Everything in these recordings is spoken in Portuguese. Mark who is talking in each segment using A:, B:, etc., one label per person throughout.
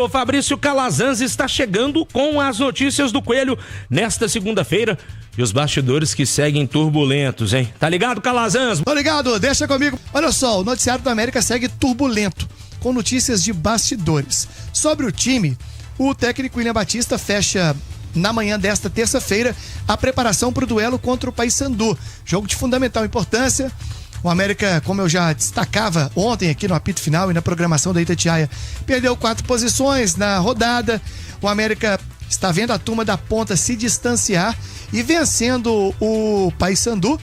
A: O Fabrício Calazans está chegando com as notícias do Coelho nesta segunda-feira e os bastidores que seguem turbulentos, hein? Tá ligado, Calazans?
B: Tô ligado, deixa comigo. Olha só, o noticiário do América segue turbulento, com notícias de bastidores. Sobre o time, o técnico William Batista fecha na manhã desta terça-feira a preparação para o duelo contra o Paysandu. Jogo de fundamental importância. O América, como eu já destacava ontem aqui no apito final e na programação da Itatiaia, perdeu 4 posições na rodada. O América está vendo a turma da ponta se distanciar e vencendo o Paysandu.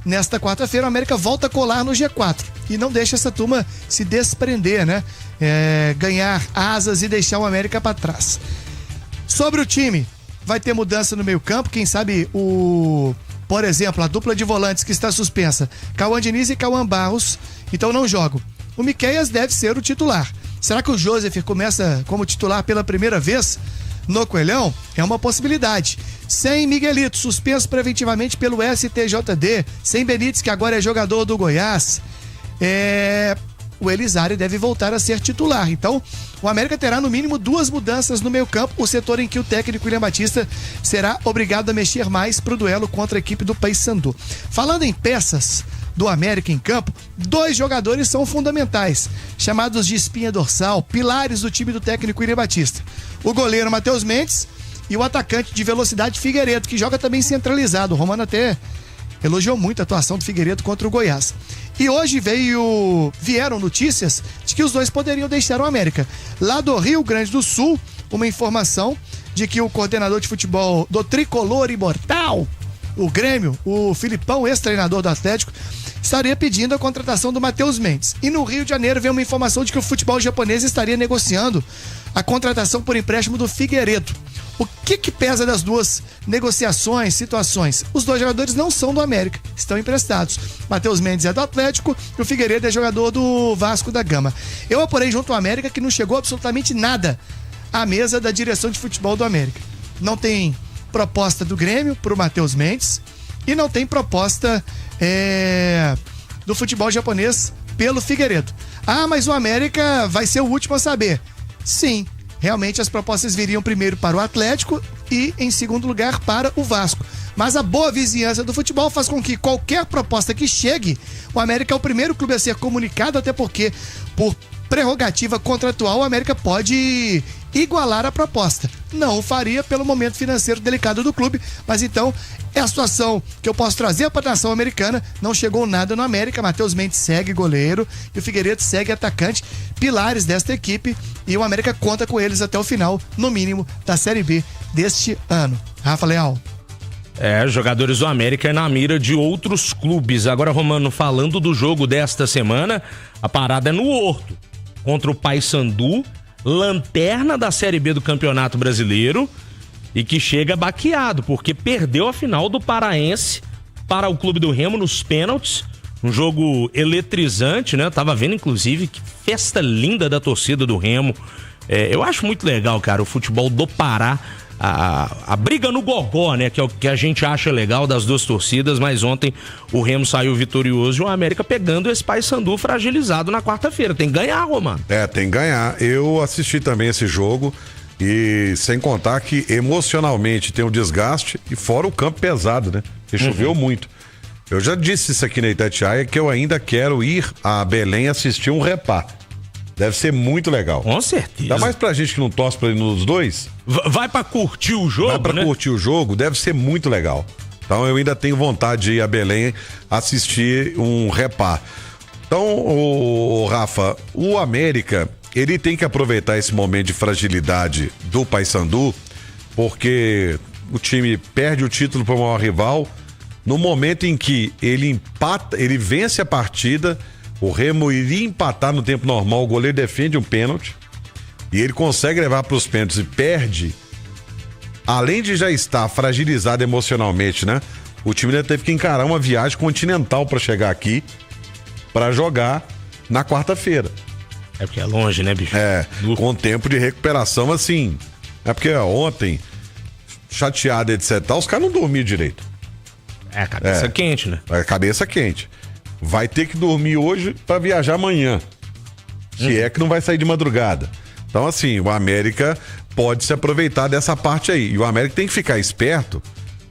B: Nesta quarta-feira, o América volta a colar no G4 e não deixa essa turma se desprender, né? Ganhar asas e deixar o América para trás. Sobre o time, vai ter mudança no meio-campo, quem sabe por exemplo, a dupla de volantes que está suspensa, Cauã Diniz e Cauã Barros, então não jogam. O Miqueias deve ser o titular. Será que o Joseph começa como titular pela primeira vez no Coelhão? É uma possibilidade. Sem Miguelito, suspenso preventivamente pelo STJD, sem Benítez, que agora é jogador do Goiás, o Elizari deve voltar a ser titular. Então, o América terá no mínimo 2 mudanças no meio-campo, o setor em que o técnico William Batista será obrigado a mexer mais para o duelo contra a equipe do Paysandu. Falando em peças do América em campo, 2 jogadores são fundamentais, chamados de espinha dorsal, pilares do time do técnico William Batista. O goleiro Matheus Mendes e o atacante de velocidade Figueiredo, que joga também centralizado. O Romano até elogiou muito a atuação do Figueiredo contra o Goiás. E hoje vieram notícias de que os dois poderiam deixar o América. Lá do Rio Grande do Sul, uma informação de que o coordenador de futebol do Tricolor Imortal, o Grêmio, o Filipão, ex-treinador do Atlético, estaria pedindo a contratação do Matheus Mendes. E no Rio de Janeiro veio uma informação de que o futebol japonês estaria negociando a contratação por empréstimo do Figueiredo. O que pesa das duas negociações, situações? Os 2 jogadores não são do América, estão emprestados. Matheus Mendes é do Atlético e o Figueiredo é jogador do Vasco da Gama. Eu apurei junto ao América que não chegou absolutamente nada à mesa da direção de futebol do América. Não tem proposta do Grêmio pro Matheus Mendes e não tem proposta do futebol japonês pelo Figueiredo. Ah, mas o América vai ser o último a saber. Sim, realmente as propostas viriam primeiro para o Atlético e em segundo lugar para o Vasco. Mas a boa vizinhança do futebol faz com que qualquer proposta que chegue, o América é o primeiro clube a ser comunicado, até porque por prerrogativa contratual o América pode igualar a proposta. Não o faria pelo momento financeiro delicado do clube, mas então é a situação que eu posso trazer para a nação americana. Não chegou nada no América. Matheus Mendes segue goleiro e o Figueiredo segue atacante, pilares desta equipe, e o América conta com eles até o final, no mínimo, da Série B deste ano. Rafa Leal.
A: Jogadores do América na mira de outros clubes. Agora, Romano, falando do jogo desta semana, a parada é no Horto, contra o Paysandu, lanterna da Série B do Campeonato Brasileiro, e que chega baqueado, porque perdeu a final do Paraense para o Clube do Remo nos pênaltis. Um jogo eletrizante, né? Tava vendo, inclusive, que festa linda da torcida do Remo. Eu acho muito legal, cara, o futebol do Pará. A briga no gogó, né? Que é o que a gente acha legal das duas torcidas, mas ontem o Remo saiu vitorioso e o América pegando esse Paysandu fragilizado na quarta-feira. Tem que ganhar, Romano.
C: Tem que ganhar. Eu assisti também esse jogo e sem contar que emocionalmente tem um desgaste e fora o campo pesado, né? Porque choveu muito. Eu já disse isso aqui na Itatiaia que eu ainda quero ir a Belém assistir um repá. Deve ser muito legal.
A: Com certeza.
C: Ainda mais pra gente que não torce pra ir nos dois.
A: Vai pra curtir o jogo,
C: Vai pra curtir o jogo, deve ser muito legal. Então eu ainda tenho vontade de ir a Belém assistir um repá. Então, Rafa, o América, ele tem que aproveitar esse momento de fragilidade do Paysandu, porque o time perde o título para o maior rival no momento em que ele empata, ele vence a partida. O Remo iria empatar no tempo normal, o goleiro defende um pênalti e ele consegue levar para os pênaltis e perde. Além de já estar fragilizado emocionalmente, né? O time ainda teve que encarar uma viagem continental para chegar aqui, para jogar na quarta-feira.
A: É porque é longe, né, bicho?
C: Com tempo de recuperação assim. É porque ontem, chateado, etc. Os caras não dormiam direito.
A: Cabeça quente, né?
C: Cabeça quente. Vai ter que dormir hoje para viajar amanhã. Se é que não vai sair de madrugada. Então, assim, o América pode se aproveitar dessa parte aí. E o América tem que ficar esperto,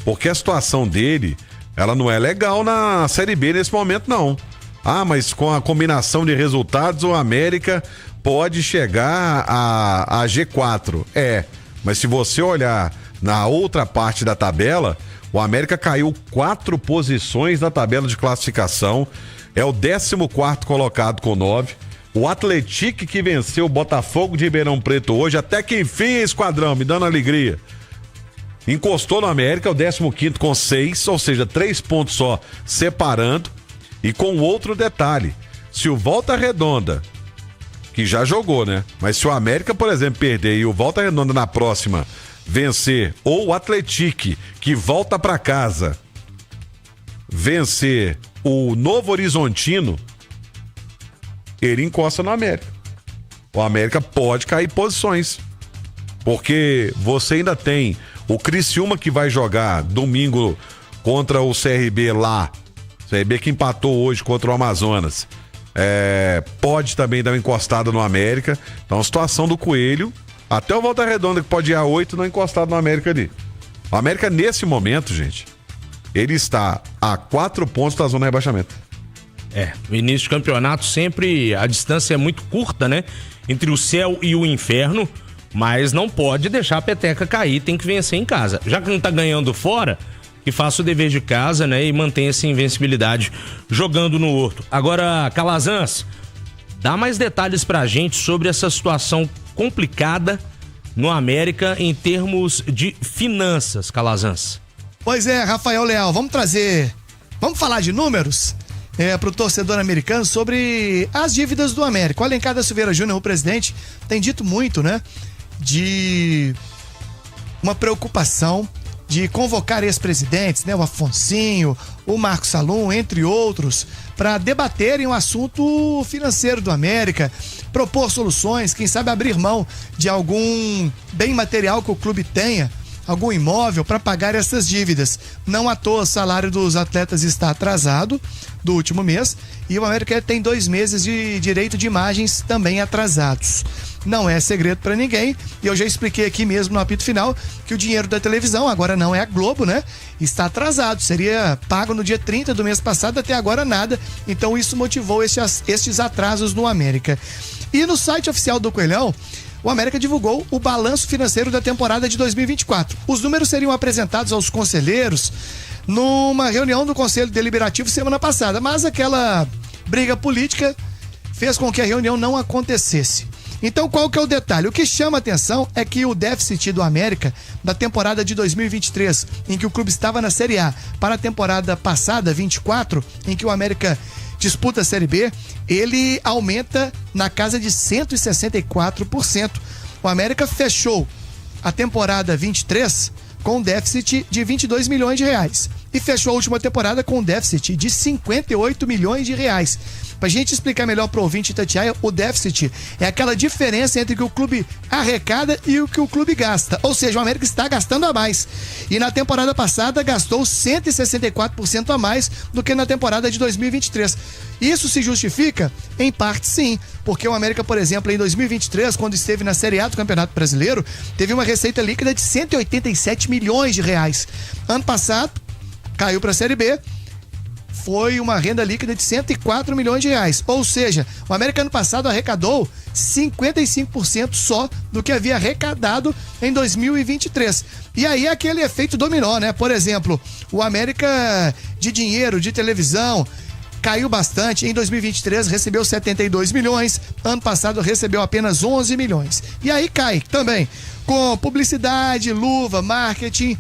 C: porque a situação dele, ela não é legal na Série B nesse momento, não. Ah, mas com a combinação de resultados, o América pode chegar a G4. Mas se você olhar na outra parte da tabela, o América caiu 4 posições na tabela de classificação, é o 14º colocado com 9. O Atlético, que venceu o Botafogo de Ribeirão Preto hoje, até que enfim, esquadrão, me dando alegria. Encostou no América, o 15º com 6, ou seja, 3 pontos só separando. E com outro detalhe, se o Volta Redonda, que já jogou, né? Mas se o América, por exemplo, perder e o Volta Redonda na próxima vencer, ou o Atlético, que volta pra casa, vencer o Novo Horizontino, ele encosta no América. O América pode cair posições, porque você ainda tem o Criciúma, que vai jogar domingo contra o CRB lá, CRB que empatou hoje contra o Amazonas, pode também dar uma encostada no América. Então a situação do Coelho, até o Volta Redonda, que pode ir a 8, não encostado no América ali. O América nesse momento, gente, ele está a 4 pontos da zona de rebaixamento.
A: No início do campeonato sempre a distância é muito curta, né? Entre o céu e o inferno, mas não pode deixar a peteca cair, tem que vencer em casa. Já que não tá ganhando fora, que faça o dever de casa, né? E mantenha essa invencibilidade jogando no Horto. Agora, Calazans, dá mais detalhes pra gente sobre essa situação complicada no América em termos de finanças, Calazans.
B: Pois é, Rafael Leal, vamos falar de números pro torcedor americano sobre as dívidas do América. O Alencar da Silveira Júnior, o presidente, tem dito muito, né? De uma preocupação de convocar ex-presidentes, né? O Afonsinho, o Marcos Salum, entre outros, para debaterem o assunto financeiro do América, propor soluções, quem sabe abrir mão de algum bem material que o clube tenha, algum imóvel para pagar essas dívidas. Não à toa, o salário dos atletas está atrasado do último mês e o América tem 2 meses de direito de imagens também atrasados. Não é segredo para ninguém, e eu já expliquei aqui mesmo no apito final que o dinheiro da televisão, agora não é a Globo, né? Está atrasado, seria pago no dia 30 do mês passado, até agora nada, então isso motivou estes atrasos no América. E no site oficial do Coelhão, o América divulgou o balanço financeiro da temporada de 2024. Os números seriam apresentados aos conselheiros numa reunião do Conselho Deliberativo semana passada, mas aquela briga política fez com que a reunião não acontecesse. Então, qual que é o detalhe? O que chama atenção é que o déficit do América da temporada de 2023, em que o clube estava na Série A, para a temporada passada, 24, em que o América disputa a Série B, ele aumenta na casa de 164%. O América fechou a temporada 23 com um déficit de 22 milhões de reais e fechou a última temporada com um déficit de 58 milhões de reais. Pra gente explicar melhor pro ouvinte Itatiaia, o déficit é aquela diferença entre o que o clube arrecada e o que o clube gasta. Ou seja, o América está gastando a mais. E na temporada passada gastou 164% a mais do que na temporada de 2023. Isso se justifica? Em parte sim, porque o América, por exemplo, em 2023, quando esteve na Série A do Campeonato Brasileiro, teve uma receita líquida de 187 milhões de reais. Ano passado, caiu para a Série B, foi uma renda líquida de 104 milhões de reais. Ou seja, o América ano passado arrecadou 55% só do que havia arrecadado em 2023. E aí aquele efeito dominó, né? Por exemplo, o América de dinheiro, de televisão, caiu bastante. Em 2023 recebeu 72 milhões, ano passado recebeu apenas 11 milhões. E aí cai também com publicidade, luva, marketing,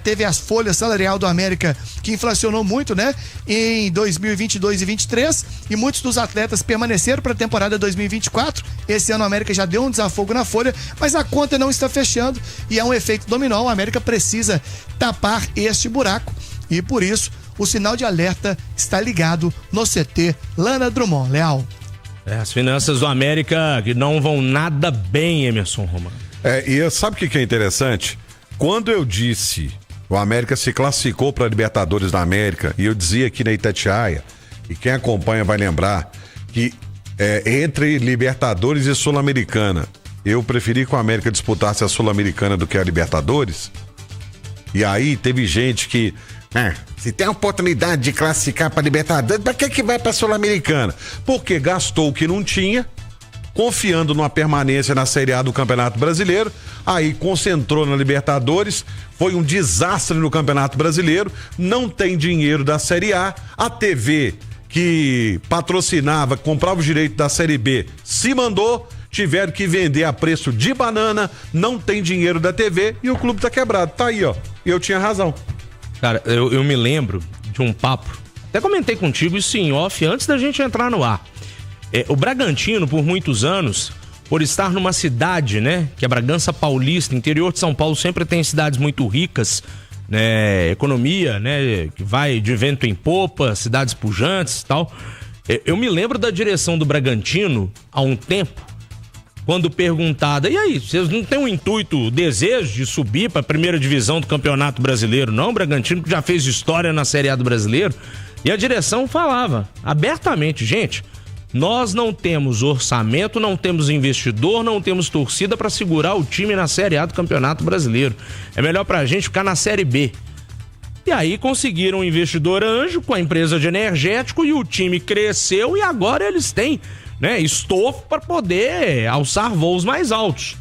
B: teve as folhas salarial do América que inflacionou muito, né? Em 2022 e 2023, e muitos dos atletas permaneceram para a temporada 2024. Esse ano o América já deu um desafogo na folha, mas a conta não está fechando e é um efeito dominó. O América precisa tapar este buraco e por isso o sinal de alerta está ligado no CT Lana Drummond. Leal.
A: As finanças do América que não vão nada bem, Emerson Romano.
C: E sabe o que é interessante? Quando eu disse o América se classificou para a Libertadores da América, e eu dizia aqui na Itatiaia, e quem acompanha vai lembrar, que entre Libertadores e Sul-Americana, eu preferi que o América disputasse a Sul-Americana do que a Libertadores. E aí teve gente que, se tem a oportunidade de classificar para Libertadores, pra que vai pra Sul-Americana? Porque gastou o que não tinha, confiando numa permanência na Série A do Campeonato Brasileiro, aí concentrou na Libertadores, foi um desastre no Campeonato Brasileiro, não tem dinheiro da Série A, a TV que patrocinava, comprava o direito da Série B, se mandou, tiveram que vender a preço de banana, não tem dinheiro da TV e o clube tá quebrado. Tá aí, ó. E eu tinha razão.
A: Cara, eu me lembro de um papo, até comentei contigo isso em off antes da gente entrar no ar. O Bragantino, por muitos anos, por estar numa cidade, né, que é Bragança Paulista, interior de São Paulo, sempre tem cidades muito ricas, né, economia, né, que vai de vento em popa, cidades pujantes e tal. Eu me lembro da direção do Bragantino há um tempo, quando perguntada, e aí, vocês não têm um intuito, o desejo de subir para a primeira divisão do Campeonato Brasileiro, não? O Bragantino que já fez história na Série A do Brasileiro. E a direção falava abertamente, gente, nós não temos orçamento, não temos investidor, não temos torcida para segurar o time na Série A do Campeonato Brasileiro. É melhor pra gente ficar na Série B. E aí conseguiram um investidor anjo com a empresa de energético e o time cresceu e agora eles têm, né, estofo para poder alçar voos mais altos.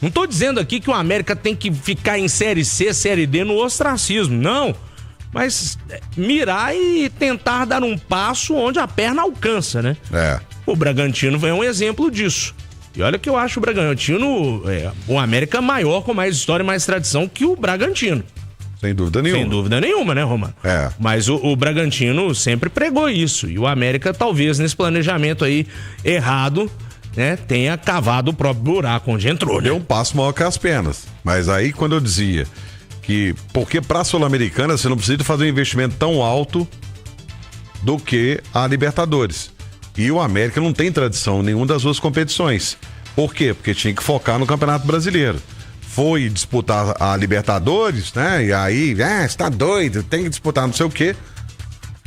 A: Não tô dizendo aqui que o América tem que ficar em Série C, Série D no ostracismo, não. Mas mirar e tentar dar um passo onde a perna alcança, né? O Bragantino é um exemplo disso. E olha que eu acho o Bragantino, o América maior, com mais história e mais tradição que o Bragantino.
C: Sem dúvida nenhuma.
A: Sem dúvida nenhuma, né, Romano? Mas o Bragantino sempre pregou isso. E o América, talvez, nesse planejamento aí errado, né, tenha cavado o próprio buraco onde entrou, né?
C: Deu um passo maior que as pernas. Mas aí, quando eu dizia que, porque pra Sul-Americana você não precisa fazer um investimento tão alto do que a Libertadores. E o América não tem tradição em nenhuma das duas competições. Por quê? Porque tinha que focar no Campeonato Brasileiro. Foi disputar a Libertadores, né? E aí, você tá doido, tem que disputar não sei o quê.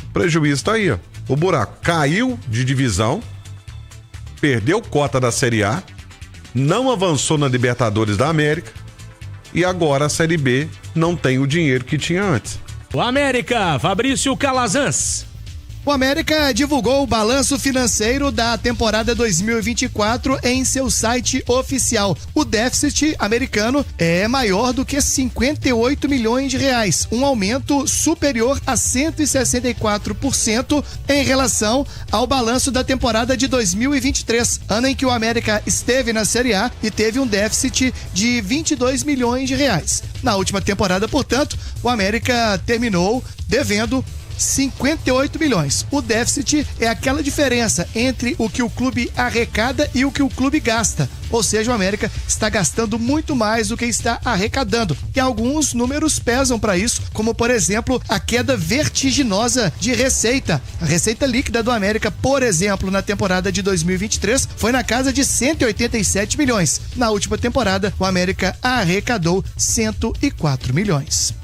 C: O prejuízo tá aí, ó. O buraco caiu de divisão, perdeu cota da Série A, não avançou na Libertadores da América e agora a Série B não tem o dinheiro que tinha antes.
A: O América, Fabrício Calazans.
B: O América divulgou o balanço financeiro da temporada 2024 em seu site oficial. O déficit americano é maior do que 58 milhões de reais, um aumento superior a 164% em relação ao balanço da temporada de 2023, ano em que o América esteve na Série A e teve um déficit de 22 milhões de reais. Na última temporada, portanto, o América terminou devendo 58 milhões. O déficit é aquela diferença entre o que o clube arrecada e o que o clube gasta. Ou seja, o América está gastando muito mais do que está arrecadando. E alguns números pesam para isso, como por exemplo, a queda vertiginosa de receita. A receita líquida do América, por exemplo, na temporada de 2023, foi na casa de 187 milhões. Na última temporada, o América arrecadou 104 milhões.